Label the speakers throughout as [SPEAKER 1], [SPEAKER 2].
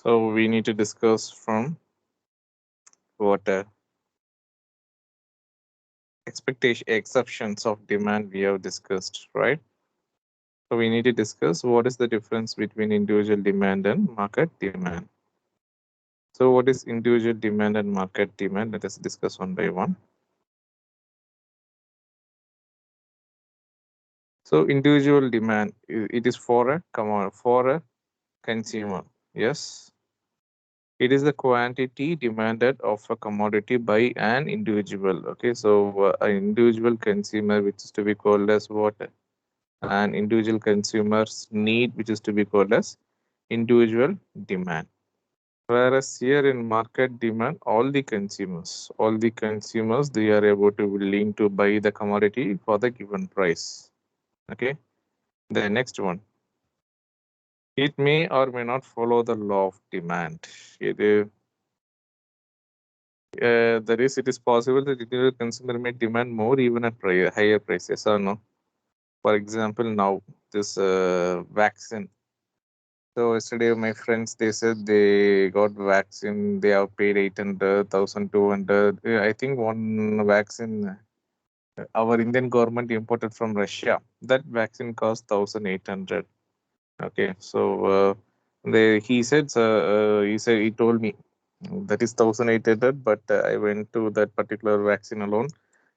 [SPEAKER 1] So we need to discuss from what expectation exceptions of demand we have discussed, right? So we need to discuss what is the difference between individual demand and market demand. So what is individual demand and market demand? Let us discuss one by one. So individual demand, it is for a for a consumer. Yes, it is the quantity demanded of a commodity by an individual. Okay, so an individual consumer, which is to be called as what? An individual consumer's need, which is to be called as individual demand. Whereas here in market demand, all the consumers, they are able to willing to buy the commodity for the given price. Okay. The next one, it may or may not follow the law of demand. That is, it is possible that individual consumer may demand more even at higher prices or no. For example, now this vaccine. So yesterday, my friends, they said they got vaccine. They have paid 800, 1,200. I think one vaccine our Indian government imported from Russia. That vaccine cost 1,800. Okay, so he told me that is 1,800. But I went to that particular vaccine alone.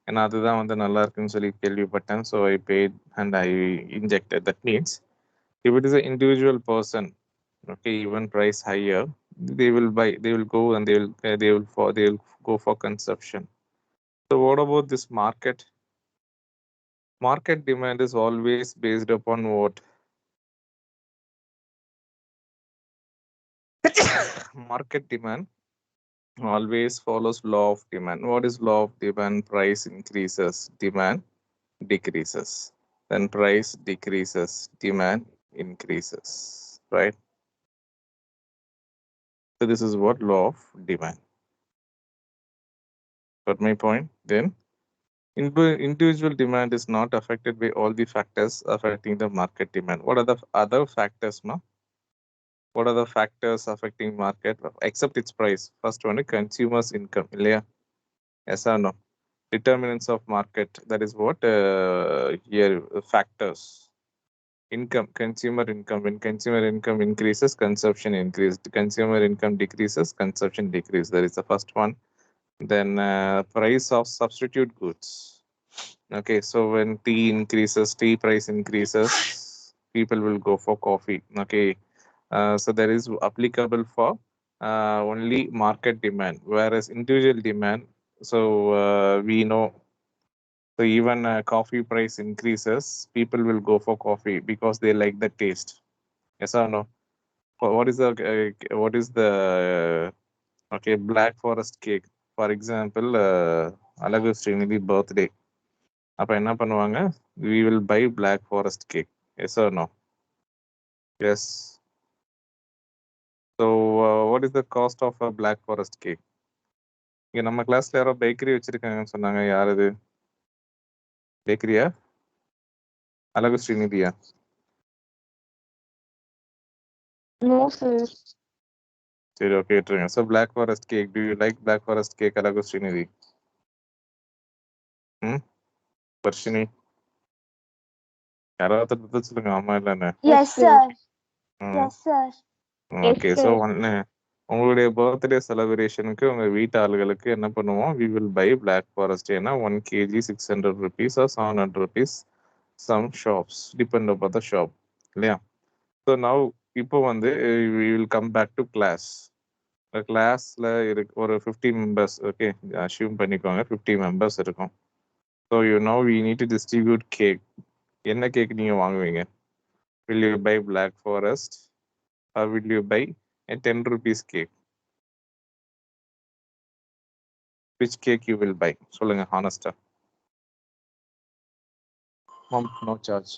[SPEAKER 1] And அதுதான் வந்து நல்லா இருக்குன்னு சொல்லி கேள்விப்பட்டேன். So I paid and I injected. That means if it is an individual person, okay, even price higher, they will buy, they will go and they will go for consumption. So what about this market? Market demand is always based upon what? Market demand always follows law of demand. What is law of demand? Price increases, demand decreases. Then price decreases, demand increases, right? So this is what law of demand. Got my point? Then individual demand is not affected by all the factors affecting the market demand. What are the other factors, ma? What are the factors affecting market except its price? First one, consumers' income. Yes or no? Determinants of market. That is what here factors. Income, consumer income. When consumer income increases, consumption increases. Consumer income decreases, consumption decreases. That is the first one. Then price of substitute goods. Okay, so when tea increases, tea price increases, people will go for coffee. Okay, so that is applicable for only market demand, whereas individual demand. So we know, so even coffee price increases, people will go for coffee because they like the taste. Yes or no? What is the okay, Black Forest cake, for example, Alagu Srinidhi birthday. அப்ப என்ன பண்ணுவாங்க? We will buy Black Forest cake. Yes or no? Yes. So what is the cost of a Black Forest cake? இங்க நம்ம கிளாஸ்ல யாரோ bakery வச்சிருக்காங்கன்னு சொன்னாங்க. யார் அது? பேக்கரியா? அழகு ஸ்ரீநிதியா?
[SPEAKER 2] No, sir.
[SPEAKER 1] சரி, ஓகே, விட்டுருங்க. So Black Forest cake. Do you like Black Forest cake, அழகு ஸ்ரீநிதி? ம், வர்ஷினி, யாராவது பதில் சொல்லுங்க, ஆமா இல்லைன்னு.
[SPEAKER 2] Yes, sir.
[SPEAKER 3] Yes, sir.
[SPEAKER 1] Okay, so ஒன்று உங்களுடைய பர்த்டே செலிப்ரேஷனுக்கு உங்கள் வீட்டு ஆளுகளுக்கு என்ன பண்ணுவோம்? We will buy black forest. ஏன்னா 1 kg 600 rupees or 700 rupees some shops depend upon the shop, இல்லையா? ஸோ நவ் இப்போ வந்து we will come back to class. கிளாஸில் இருக்கு ஒரு 50 members. ஓகே, அஷ்யூம் பண்ணிக்கோங்க 50 members இருக்கும். So you know we need to distribute cake. என்ன கேக் நீங்கள் வாங்குவீங்க? Will you buy black forest or will you buy a 10 rupees cake? Which cake you will buy? சொல்லுங்க honest-ஆ. No charge.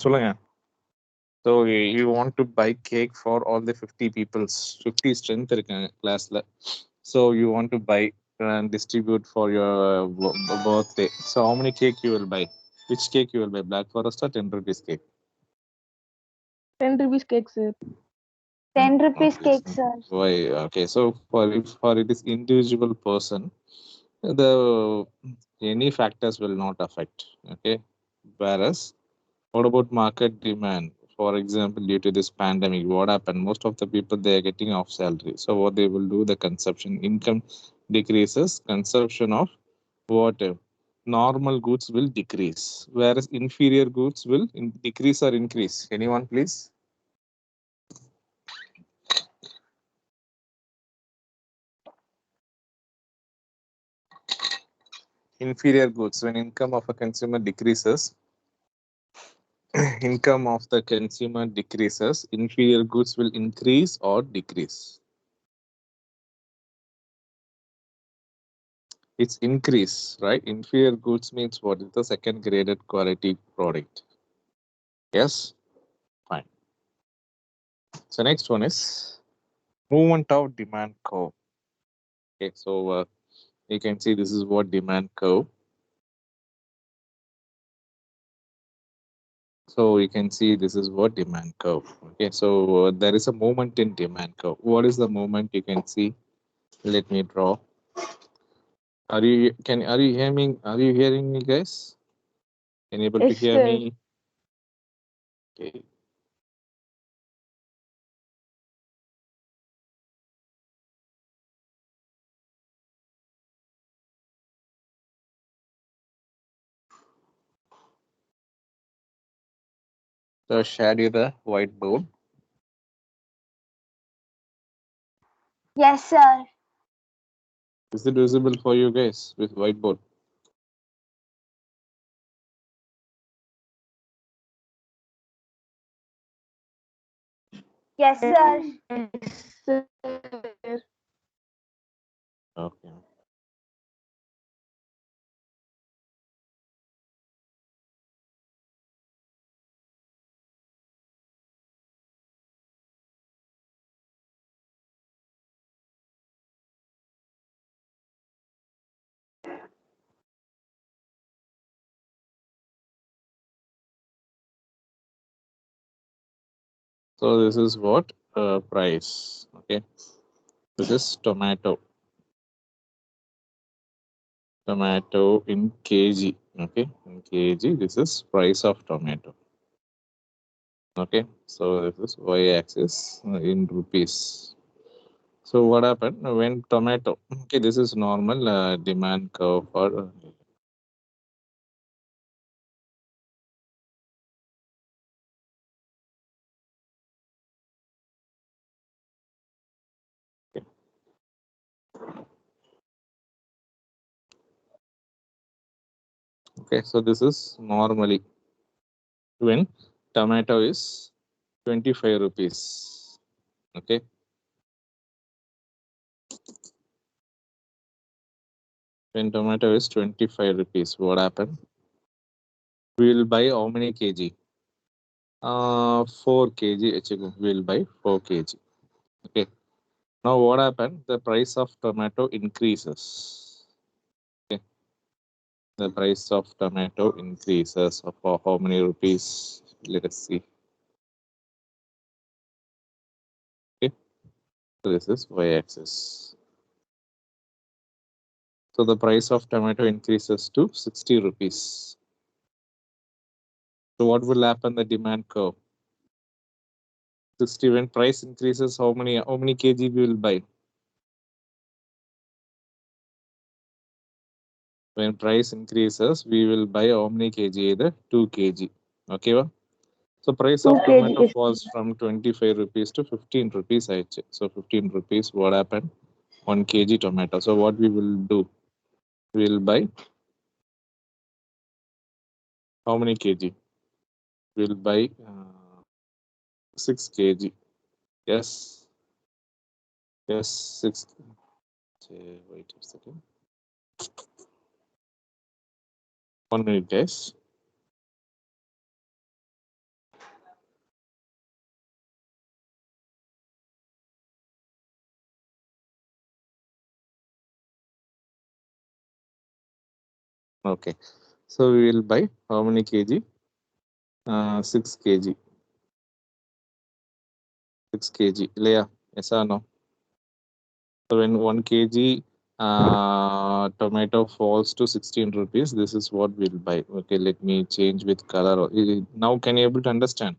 [SPEAKER 1] சொல்லுங்க. So you want to buy cake for all the 50 peoples. 50 strength இருக்காங்க கிளாஸ்ல. So you want to buy and distribute for your birthday. So how many cake you will buy? Which cake you will buy? Black Forest or 10 rupees cake?
[SPEAKER 2] ₹10 cake, sir.
[SPEAKER 3] 10 rupees
[SPEAKER 1] Okay.
[SPEAKER 3] cake, sir.
[SPEAKER 1] Why? Okay. So for it is individual person, the any factors will not affect. Okay. Whereas what about market demand? For example, due to this pandemic, what happened? Most of the people they are getting off salary. So what they will do, the consumption income decreases, consumption of what normal goods will decrease, whereas inferior goods will decrease or increase. Anyone, please? Inferior goods, when income of a consumer decreases, income of the consumer decreases, inferior goods will increase or decrease. It's increase, right? Inferior goods means what is the second graded quality product. Yes, fine. So next one is movement of demand curve. Okay, so you can see this is what demand curve. So you can see this is what demand curve. Okay, so there is a movement in demand curve. What is the movement you can see? Let me draw. Are you hearing me? Are you hearing me, guys? Can you able to
[SPEAKER 2] Yes,
[SPEAKER 1] hear
[SPEAKER 2] sir.
[SPEAKER 1] me? Okay. So I shared you the whiteboard.
[SPEAKER 3] Yes, sir.
[SPEAKER 1] Is it visible for you guys with whiteboard?
[SPEAKER 3] Yes, sir.
[SPEAKER 2] Yes, sir.
[SPEAKER 1] Okay. So this is what price. Okay. This is tomato. Tomato in kg. Okay. In kg, this is price of tomato. Okay. So this is y-axis in rupees. So what happened when tomato? Okay, this is normal demand curve for. Okay, so this is normally when tomato is 25 rupees. Okay, when tomato is 25 rupees, what happened? We will buy how many kg? 4 kg. We will buy 4 kg. Okay. Now what happened? The price of tomato increases. Okay. The price of tomato increases for how many rupees? Let us see. Okay. So this is y-axis. So the price of tomato increases to 60 rupees. So what will happen the demand curve? 60 when price increases, how many kg we will buy? When price increases, we will buy how many kg? Either 2 kg. Okay, well? So price
[SPEAKER 2] 2
[SPEAKER 1] of
[SPEAKER 2] kg.
[SPEAKER 1] tomato falls from 25 rupees to 15 rupees. I check. So 15 rupees, what happened? 1 kg tomato. So what we will do? We will buy how many kg? We will buy 6 kg. Yes. Yes, 6. Wait a second. 1 minute, guys. Okay. So we will buy how many kg? 6 kg. 6 kg. Leah, yes or no? So when 1 kg tomato falls to 16 rupees, this is what we'll buy. Okay, let me change with color. Now can you able to understand?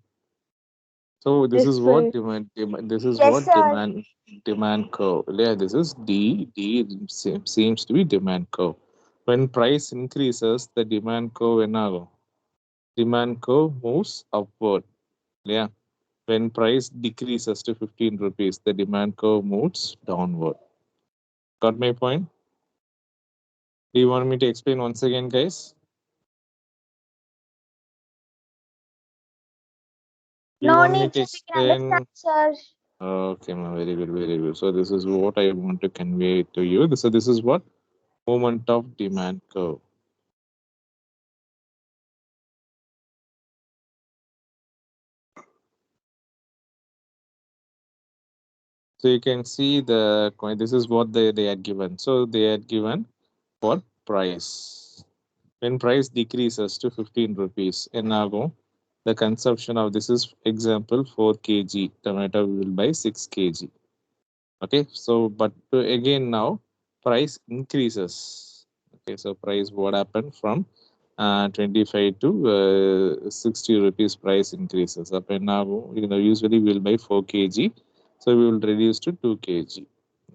[SPEAKER 1] So this
[SPEAKER 2] Yes,
[SPEAKER 1] is what
[SPEAKER 2] sir.
[SPEAKER 1] demand this is
[SPEAKER 3] Yes,
[SPEAKER 1] what
[SPEAKER 3] sir.
[SPEAKER 1] demand curve. Yeah, this is seems to be demand curve. When price increases, the demand curve demand curve moves upward. Yeah. When price decreases to 15 rupees, the demand curve moves downward. Got my point? Do you want me to explain once again, guys? Do you
[SPEAKER 3] No
[SPEAKER 1] want me
[SPEAKER 3] need,
[SPEAKER 1] to
[SPEAKER 3] sir. We can understand,
[SPEAKER 1] explain?
[SPEAKER 3] sir.
[SPEAKER 1] Okay, ma'am, very good, very good. So this is what I want to convey to you. So this is what moment of demand curve. So you can see the coin. This is what they had given. So they had given what price. When price decreases to 15 rupees, enago, the consumption of this is example 4 kg tomato will buy 6 kg. Okay, so but again now price increases. Okay, so price what happened from 25 to 60 rupees price increases. Up and now, usually we'll buy 4 kg, so we will reduce to 2 kg.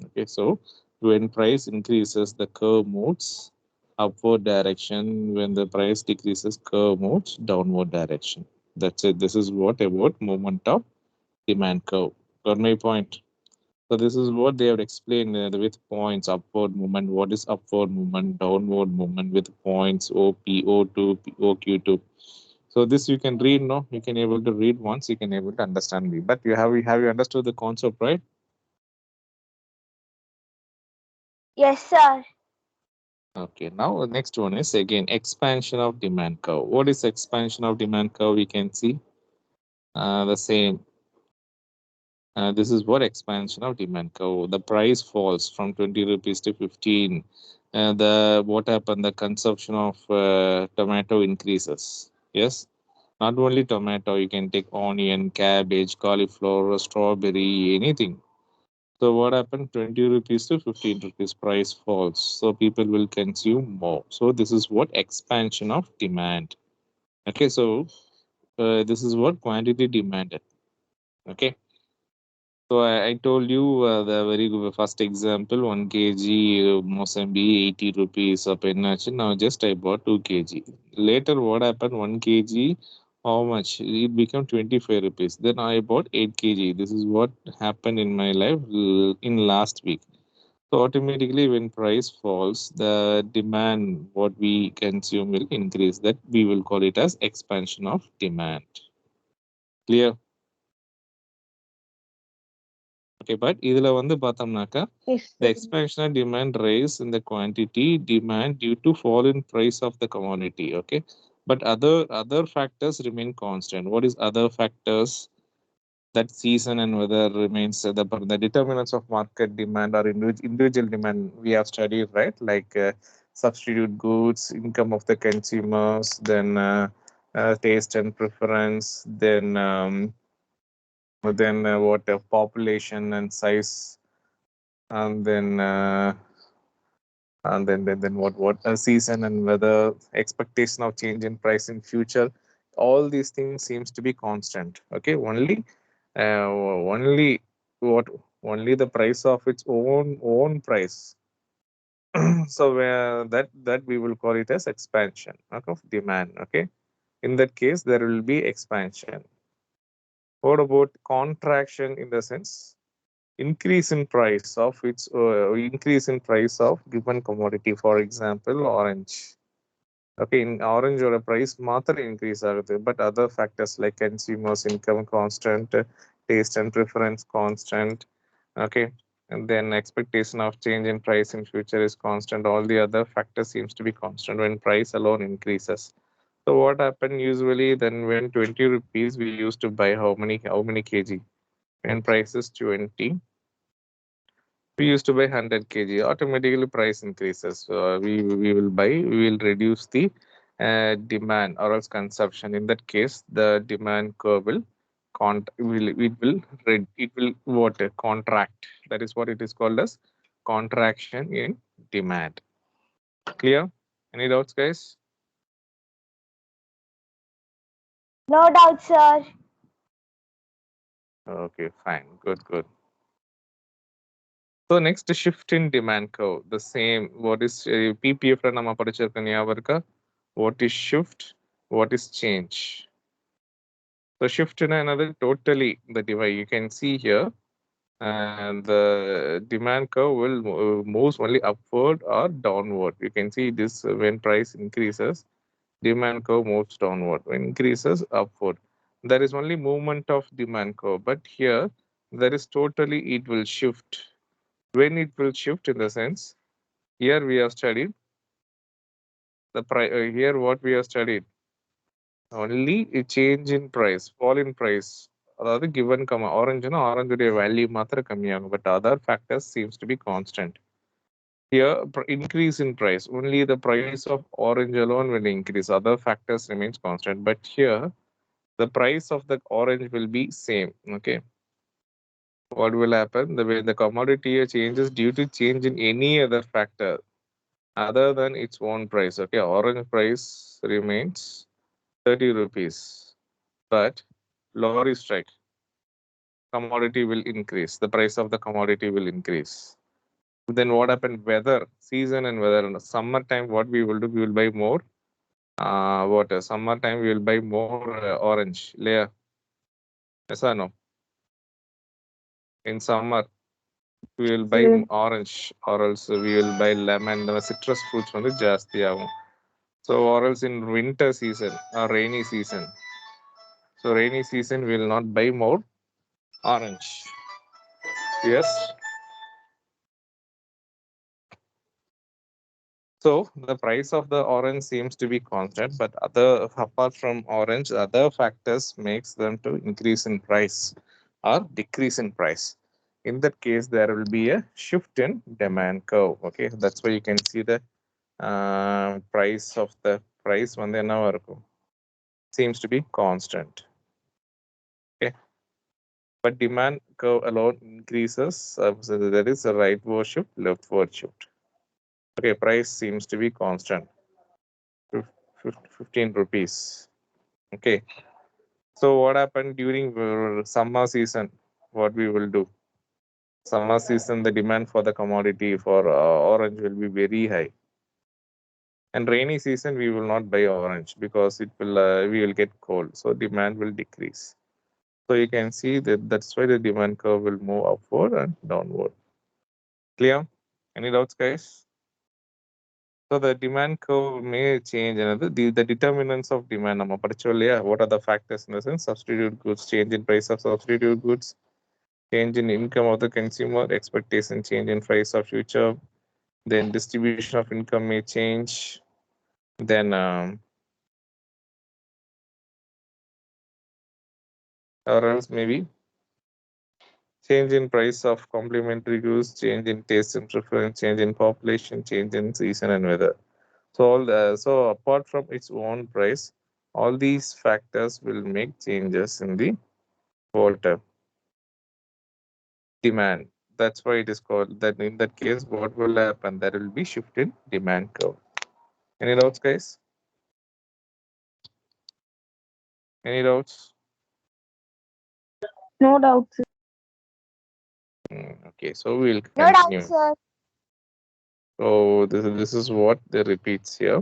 [SPEAKER 1] Okay, so when price increases, the curve moves upward direction. When the price decreases, curve moves downward direction. That's it. This is what about movement of demand curve. Got my point? So this is what they have explained with points: upward movement. What is upward movement? Downward movement with points OP, O2, OQ2. So this you can read, no? You can able to read once. You can able to understand me. But you understood the concept, right?
[SPEAKER 3] Yes, sir.
[SPEAKER 1] Okay. Now the next one is again expansion of demand curve. What is expansion of demand curve? We can see the same. This is what expansion of demand curve. The price falls from 20 rupees to 15. The what happened? The consumption of tomato increases. Yes, not only tomato. You can take onion, cabbage, cauliflower, strawberry, anything. So what happened? 20 rupees to 15 rupees price falls. So people will consume more. So this is what expansion of demand. Okay, so this is what quantity demanded. Okay. So I told you the very good first example 1 kg Mosambik 80 rupees of penachi. Now just I bought 2 kg. Later what happened 1 kg how much? It became 25 rupees. Then I bought 8 kg. This is what happened in my life in last week. So automatically when price falls, the demand what we consume will increase. That we will call it as expansion of demand. Clear? Okay, but இதுல வந்து பார்த்தோம்னாக்கா
[SPEAKER 2] Yes,
[SPEAKER 1] the
[SPEAKER 2] sir.
[SPEAKER 1] expansion of demand rise in the quantity demand due to fall in price of the commodity. Okay, but other factors remain constant. What is other factors? That season and weather remains the determinants of market demand or individual demand we have studied, right? Like substitute goods, income of the consumers, then taste and preference, then what population and size, and then what season and weather, expectation of change in price in future. All these things seems to be constant. Okay, only what only the price of its own price. So that we will call it as expansion, okay, of demand. Okay, in that case there will be expansion. What about contraction? In the sense increase in price of given commodity. For example, orange. Okay, in orange or a price மாத்திரம் increase ஆகுது, but other factors like consumers income constant, taste and preference constant. Okay, and then expectation of change in price in future is constant. All the other factors seems to be constant when price alone increases. So what happened usually then when 20 rupees we used to buy how many kg? When price is 20, we used to buy 100 kg. Automatically price increases. We will reduce the demand or else consumption. In that case the demand curve will it will what contract. That is what it is called as contraction in demand. Clear? Any doubts, guys?
[SPEAKER 3] No doubt, sir.
[SPEAKER 1] Okay, fine, good. So next shift in demand curve, the same. What is PPF ல நம்ம படிச்சிருக்க ஞாபகம் இருக்கா? What is shift? What is change? So shift in another totally the divide. You can see here, and the demand curve will moves only upward or downward. You can see this when price increases, demand curve moves downward. When increases upward, there is only movement of demand curve. But here, there is totally it will shift. When it will shift in the sense, here we have studied the price. Here what we have studied only a change in price, fall in price. அதாவது given ஆரஞ்சுனா ஆரஞ்சுடைய value மாத்திரம் கம்மியாகும், but other factors seems to be constant. Here increase in price, only the price of orange alone will increase, other factors remains constant. But here the price of the orange will be same. Okay, what will happen, the way the commodity changes due to change in any other factor other than its own price. Okay, orange price remains 30 rupees, but lorry strike, commodity will increase, the price of the commodity will increase. Then what happened, weather, season and weather. In the summertime what we will do, we will buy more water. Summertime we will buy more orange layer. Yes or no? In summer we will buy
[SPEAKER 2] Yes.
[SPEAKER 1] orange, or else we will buy lemon. The citrus fruits வந்து ஜாஸ்தி ஆகும். So or else in winter season or rainy season, so rainy season we will not buy more orange. Yes. So the price of the orange seems to be constant, but other apart from orange, other factors makes them to increase in price or decrease in price. In that case, there will be a shift in demand curve. Okay, that's why you can see the price of the price வந்து என்னவா இருக்கும், seems to be constant. Okay, but demand curve alone increases. So there is a rightward shift, leftward shift. Okay, price seems to be constant. 15 rupees. Okay. So what happened during summer season? What we will do? Summer season, the demand for the commodity for orange will be very high. And rainy season, we will not buy orange because it will we will get cold. So demand will decrease. So you can see that that's why the demand curve will move upward and downward. Clear? Any doubts, guys? So the demand curve may change. Another the determinants of demand. நம்ம படிச்சோம் இல்லையா? What are the factors in the sense? Substitute goods, change in price of substitute goods, change in income of the consumer, expectation change in price of future, then distribution of income may change, then or else maybe change in price of complementary goods, change in taste and preference, change in population, change in season and weather. So so apart from its own price, all these factors will make changes in the water demand. That's why it is called that. In that case, what will happen? There will be shift in demand curve. Any doubts, guys? Any doubts?
[SPEAKER 2] No doubt, sir.
[SPEAKER 1] Okay, so we'll
[SPEAKER 3] No doubt,
[SPEAKER 1] continue.
[SPEAKER 3] sir.
[SPEAKER 1] So this is what they repeats here.